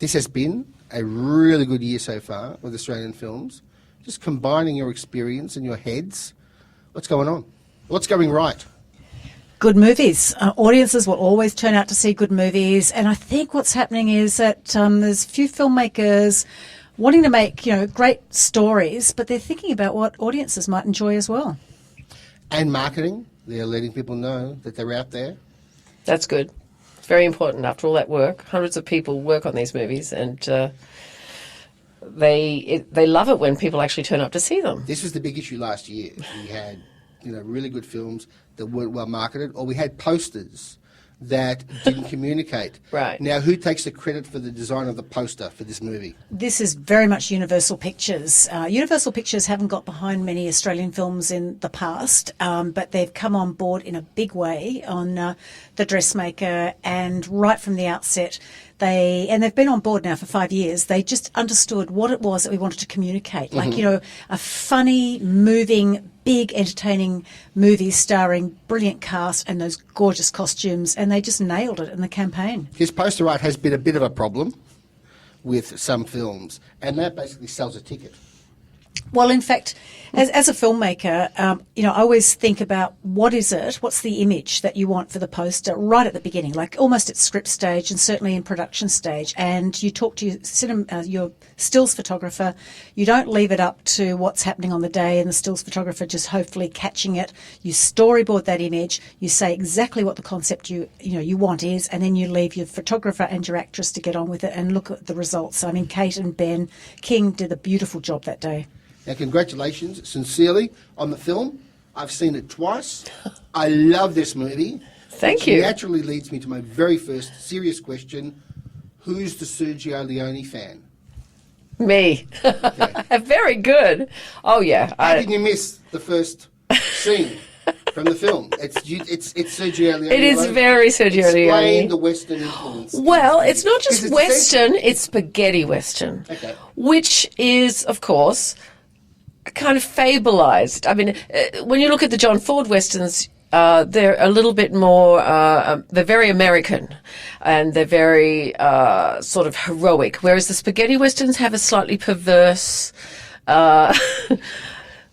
This has been a really good year so far with Australian films. Just combining your experience and your heads. What's going on? What's going right? Good movies. Audiences will always turn out to see good movies, and I think what's happening is that there's a few filmmakers wanting to make, great stories, but they're thinking about what audiences might enjoy as well. And marketing. They're letting people know that they're out there. That's good. It's very important after all that work. Hundreds of people work on these movies, and they love it when people actually turn up to see them. This was the big issue last year. We had really good films that weren't well marketed, or we had posters that didn't communicate. Right. Now, who takes the credit for the design of the poster for this movie? This is very much Universal Pictures. Universal Pictures haven't got behind many Australian films in the past, but they've come on board in a big way on The Dressmaker, and right from the outset, they've been on board now for 5 years. They just understood what it was that we wanted to communicate. Mm-hmm. A funny, moving, big, entertaining movie starring brilliant cast and those gorgeous costumes, and they just nailed it in the campaign. His poster art has been a bit of a problem with some films, and that basically sells a ticket. Well, in fact, as a filmmaker, I always think about what's the image that you want for the poster right at the beginning, like almost at script stage and certainly in production stage. And you talk to your stills photographer. You don't leave it up to what's happening on the day and the stills photographer just hopefully catching it. You storyboard that image. You say exactly what the concept you want is, and then you leave your photographer and your actress to get on with it and look at the results. I mean, Kate and Ben King did a beautiful job that day. Now, congratulations, sincerely, on the film. I've seen it twice. I love this movie. Thank you. Which naturally leads me to my very first serious question. Who's the Sergio Leone fan? Me. Okay. Very good. Oh, yeah. How did you miss the first scene from the film? It's Sergio Leone. It is very Sergio Leone. Explain the Western influence. Well, it's not just Western, it's spaghetti Western. Okay. Which is, of course, kind of fableized. I mean, when you look at the John Ford Westerns, they're a little bit more, they're very American, and they're very sort of heroic, whereas the spaghetti Westerns have a slightly perverse,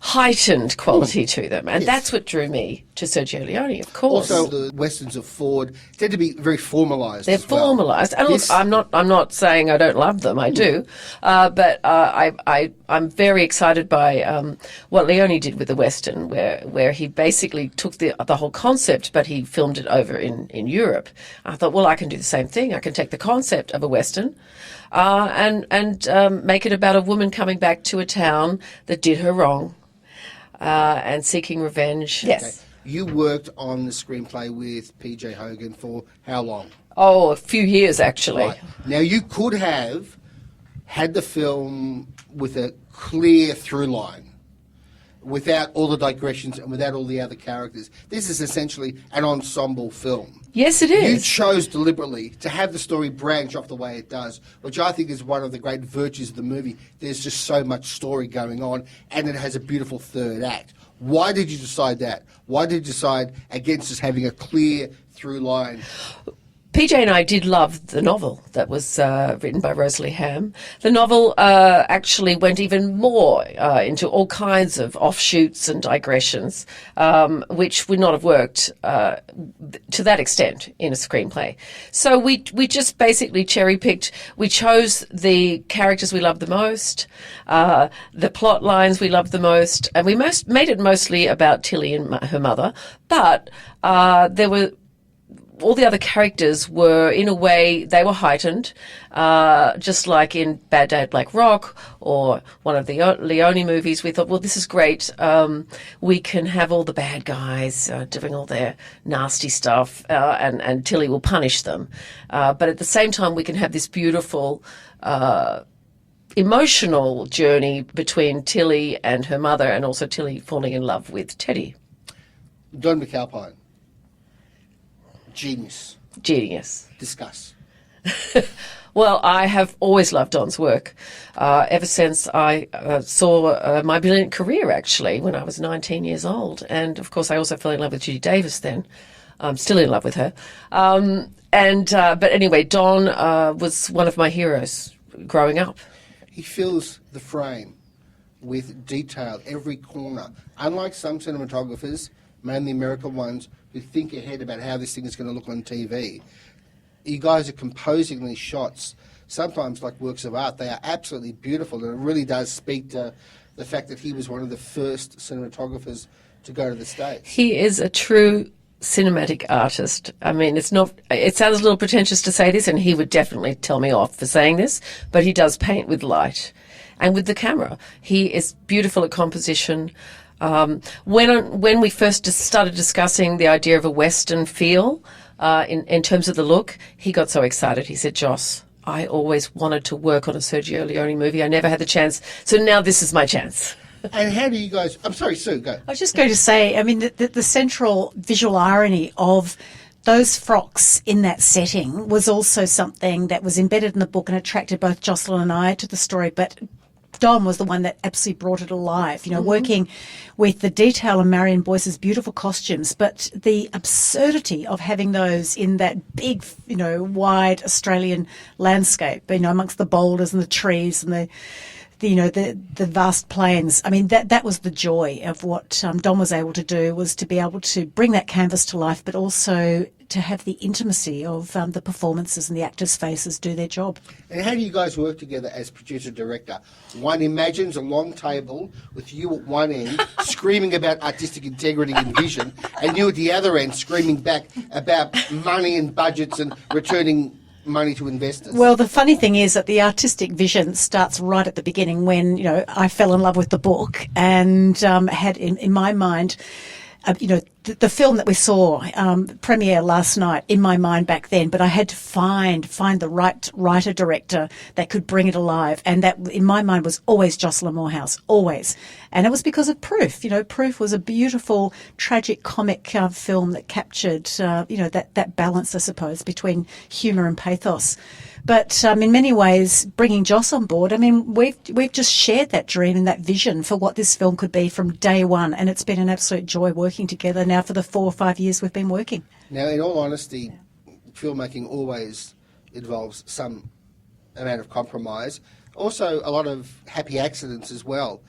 heightened quality to them, and that's what drew me to Sergio Leone, of course. Also, the Westerns of Ford tend to be very formalised. They're formalised, and look, I'm not saying I don't love them. I do, but I'm very excited by what Leone did with the Western, where he basically took the whole concept, but he filmed it over in Europe. I thought, well, I can do the same thing. I can take the concept of a Western, and make it about a woman coming back to a town that did her wrong. And seeking revenge. Yes. Okay. You worked on the screenplay with PJ Hogan for how long? Oh, a few years, actually. Right. Now, you could have had the film with a clear through line, without all the digressions and without all the other characters. This is essentially an ensemble film. Yes, it is. You chose deliberately to have the story branch off the way it does, which I think is one of the great virtues of the movie. There's just so much story going on, and it has a beautiful third act. Why did you decide that? Why did you decide against just having a clear through line? PJ and I did love the novel that was written by Rosalie Ham. The novel actually went even more into all kinds of offshoots and digressions, which would not have worked to that extent in a screenplay. So we just basically cherry-picked. We chose the characters we loved the most, the plot lines we loved the most, and we made it mostly about Tilly and her mother, but there were all the other characters were, in a way, they were heightened, just like in Bad Day at Black Rock or one of the Leone movies. We thought, well, this is great. We can have all the bad guys doing all their nasty stuff, and Tilly will punish them. But at the same time, we can have this beautiful emotional journey between Tilly and her mother, and also Tilly falling in love with Teddy. Don Mcalpine. Genius. Discuss. Well, I have always loved Don's work, ever since I saw My Brilliant Career, actually, when I was 19 years old. And, of course, I also fell in love with Judy Davis then. I'm still in love with her. But anyway, Don was one of my heroes growing up. He fills the frame with detail, every corner. Unlike some cinematographers, mainly American ones, who think ahead about how this thing is going to look on TV, you guys are composing these shots, sometimes like works of art. They are absolutely beautiful, and it really does speak to the fact that he was one of the first cinematographers to go to the States. He is a true cinematic artist. I mean, it sounds a little pretentious to say this, and he would definitely tell me off for saying this, but he does paint with light and with the camera. He is beautiful at composition. When we first started discussing the idea of a Western feel in terms of the look, he got so excited. He said, Joss, I always wanted to work on a Sergio Leone movie. I never had the chance. So now this is my chance. And how do you guys... I'm sorry, Sue, go. I was just going to say, I mean, the central visual irony of those frocks in that setting was also something that was embedded in the book and attracted both Jocelyn and I to the story, but Don was the one that absolutely brought it alive, working with the detail of Marion Boyce's beautiful costumes, but the absurdity of having those in that big, wide Australian landscape, amongst the boulders and the trees and the vast plains. I mean, that was the joy of what Don was able to do, was to be able to bring that canvas to life, but also to have the intimacy of the performances and the actors' faces do their job. And how do you guys work together as producer-director? One imagines a long table with you at one end screaming about artistic integrity and vision, and you at the other end screaming back about money and budgets and returning money to investors. Well, the funny thing is that the artistic vision starts right at the beginning when, I fell in love with the book and had in my mind, the film that we saw premiere last night in my mind back then, but I had to find the right writer-director that could bring it alive, and that in my mind was always Jocelyn Moorhouse, always. And it was because of Proof. Proof was a beautiful, tragic comic film that captured, that balance, I suppose, between humour and pathos. But in many ways, bringing Joss on board, I mean, we've just shared that dream and that vision for what this film could be from day one, and it's been an absolute joy working together now for the 4 or 5 years we've been working. Now, in all honesty, filmmaking always involves some amount of compromise, also a lot of happy accidents as well.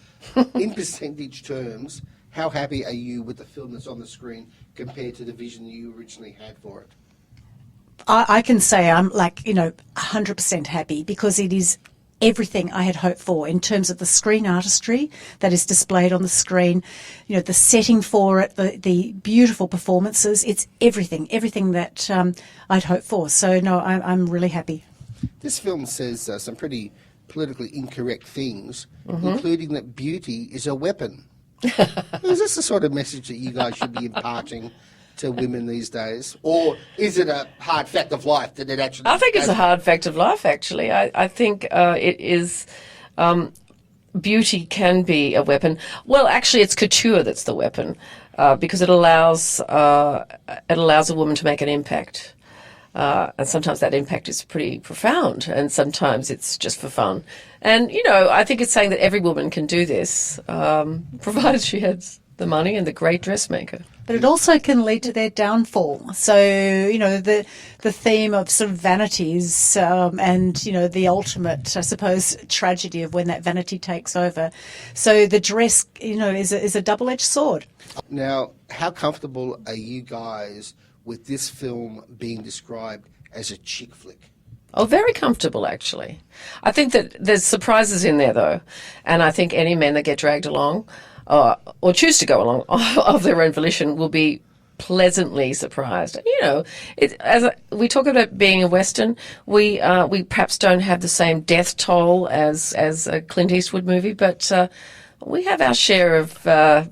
In percentage terms, how happy are you with the film that's on the screen compared to the vision that you originally had for it? I can say I'm 100% happy, because it is everything I had hoped for in terms of the screen artistry that is displayed on the screen, the setting for it, the beautiful performances. It's everything that I'd hoped for. So, no, I'm really happy. This film says some pretty politically incorrect things, including that beauty is a weapon. Is this the sort of message that you guys should be imparting to women these days? Or is it a hard fact of life that it actually... I think it's a hard fact of life, actually. I think it is... beauty can be a weapon. Well, actually, it's couture that's the weapon, because it allows a woman to make an impact. And sometimes that impact is pretty profound, and sometimes it's just for fun. And, I think it's saying that every woman can do this, provided she has the money and the great dressmaker. But it also can lead to their downfall. So, the theme of sort of vanities and, the ultimate, I suppose, tragedy of when that vanity takes over. So the dress, is a double-edged sword. Now, how comfortable are you guys with this film being described as a chick flick? Oh, very comfortable, actually. I think that there's surprises in there, though. And I think any men that get dragged along or choose to go along of their own volition will be pleasantly surprised. We talk about being a Western, we perhaps don't have the same death toll as a Clint Eastwood movie, but we have our share of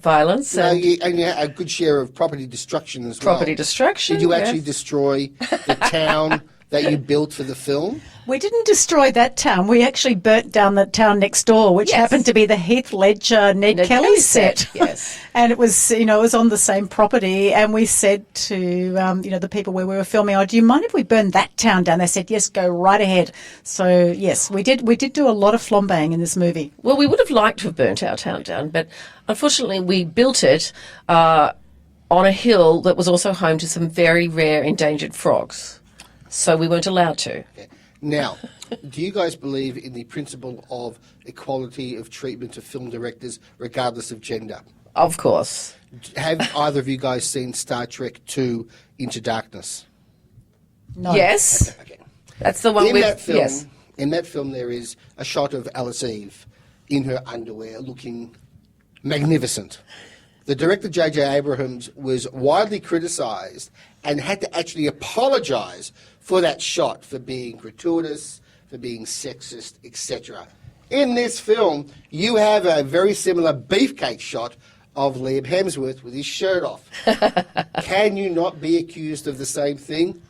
violence. And you had a good share of property destruction as well. Property destruction, Did you actually destroy the town that you built for the film? We didn't destroy that town. We actually burnt down the town next door, which happened to be the Heath Ledger Ned Kelly set. Yes. And it was, it was on the same property. And we said to, the people where we were filming, do you mind if we burn that town down? They said, yes, go right ahead. So, yes, we did do a lot of flambeing in this movie. Well, we would have liked to have burnt our town down, but unfortunately we built it on a hill that was also home to some very rare endangered frogs. So we weren't allowed to. Okay. Now, do you guys believe in the principle of equality of treatment of film directors regardless of gender? Of course. Have either of you guys seen Star Trek II Into Darkness? No. Yes. Okay. That's the one In with... that film, yes. in that film, there is a shot of Alice Eve in her underwear looking magnificent. The director, J.J. Abrams, was widely criticised and had to actually apologise for that shot, for being gratuitous, for being sexist, etc. In this film, you have a very similar beefcake shot of Liam Hemsworth with his shirt off. Can you not be accused of the same thing?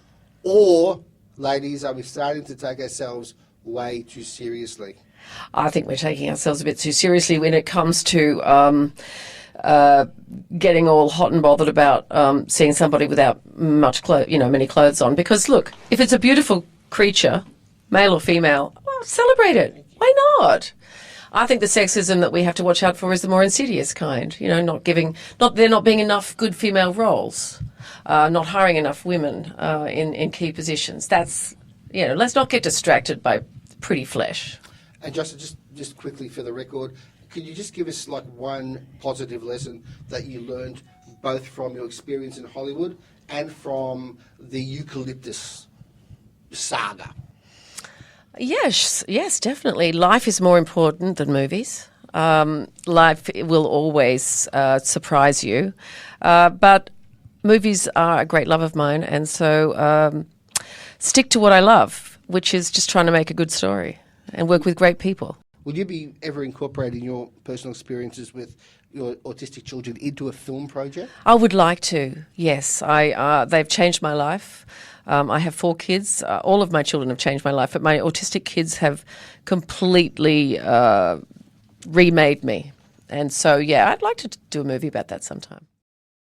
Or, ladies, are we starting to take ourselves way too seriously? I think we're taking ourselves a bit too seriously when it comes to getting all hot and bothered about seeing somebody without many clothes on. Because look, if it's a beautiful creature, male or female, well, celebrate it. Why not? I think the sexism that we have to watch out for is the more insidious kind. You know, there not being enough good female roles, not hiring enough women in key positions. That's, let's not get distracted by pretty flesh. And Justin, just quickly for the record, could you just give us like one positive lesson that you learned both from your experience in Hollywood and from the Eucalyptus saga? Yes, definitely. Life is more important than movies. Life will always surprise you. But movies are a great love of mine, and so stick to what I love, which is just trying to make a good story and work with great people. Would you be ever incorporating your personal experiences with your autistic children into a film project? I would like to, yes. They've changed my life. I have 4 kids. All of my children have changed my life, but my autistic kids have completely remade me. And so, yeah, I'd like to do a movie about that sometime.